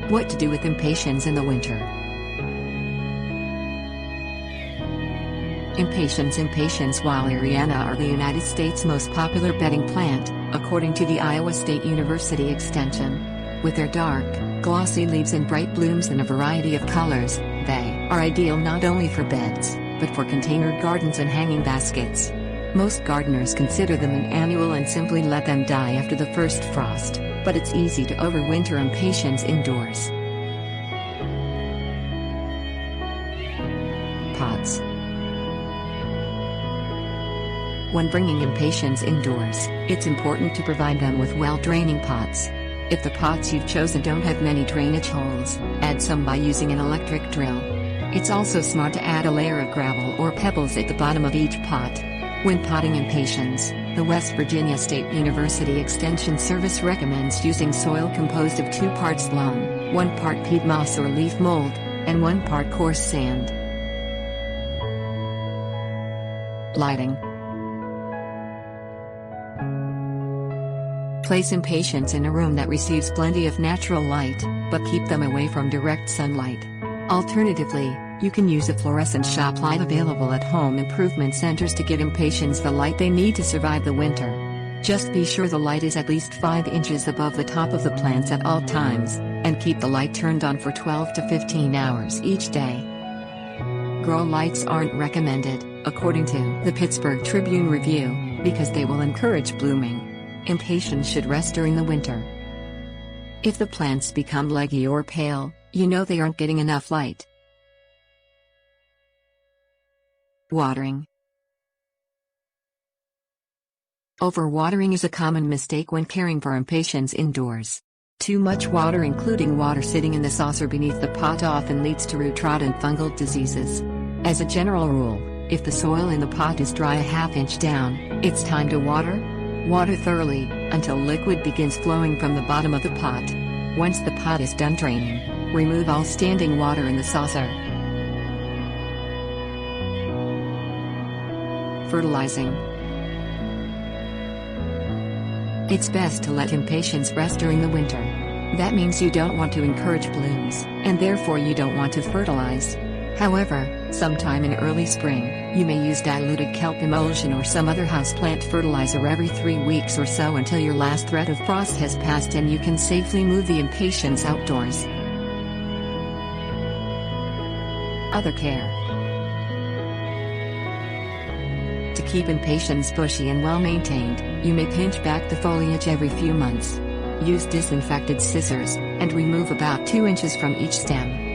What to do with impatiens in the winter. Impatiens walleriana are the United States' most popular bedding plant, according to the Iowa State University Extension. With their dark, glossy leaves and bright blooms in a variety of colors, they are ideal not only for beds, but for container gardens and hanging baskets. Most gardeners consider them an annual and simply let them die after the first frost, but it's easy to overwinter impatiens indoors. Pots. When bringing impatiens indoors, it's important to provide them with well-draining pots. If the pots you've chosen don't have many drainage holes, add some by using an electric drill. It's also smart to add a layer of gravel or pebbles at the bottom of each pot. When potting impatiens, the West Virginia State University Extension Service recommends using soil composed of 2 parts loam, 1 part peat moss or leaf mold, and 1 part coarse sand. Lighting. Place impatiens in a room that receives plenty of natural light, but keep them away from direct sunlight. Alternatively, you can use a fluorescent shop light available at home improvement centers to give impatiens the light they need to survive the winter. Just be sure the light is at least 5 inches above the top of the plants at all times, and keep the light turned on for 12 to 15 hours each day. Grow lights aren't recommended, according to the Pittsburgh Tribune Review, because they will encourage blooming. Impatiens should rest during the winter. If the plants become leggy or pale, you know they aren't getting enough light. Watering. Overwatering is a common mistake when caring for impatiens indoors. Too much water, including water sitting in the saucer beneath the pot, often leads to root rot and fungal diseases. As a general rule, if the soil in the pot is dry a ½ inch down, it's time to water. Water thoroughly, until liquid begins flowing from the bottom of the pot. Once the pot is done draining, remove all standing water in the saucer. Fertilizing. It's best to let impatiens rest during the winter. That means you don't want to encourage blooms, and therefore you don't want to fertilize. However, sometime in early spring, you may use diluted kelp emulsion or some other houseplant fertilizer every 3 weeks or so until your last threat of frost has passed and you can safely move the impatiens outdoors. Other care. To keep impatiens bushy and well maintained, you may pinch back the foliage every few months. Use disinfected scissors, and remove about 2 inches from each stem.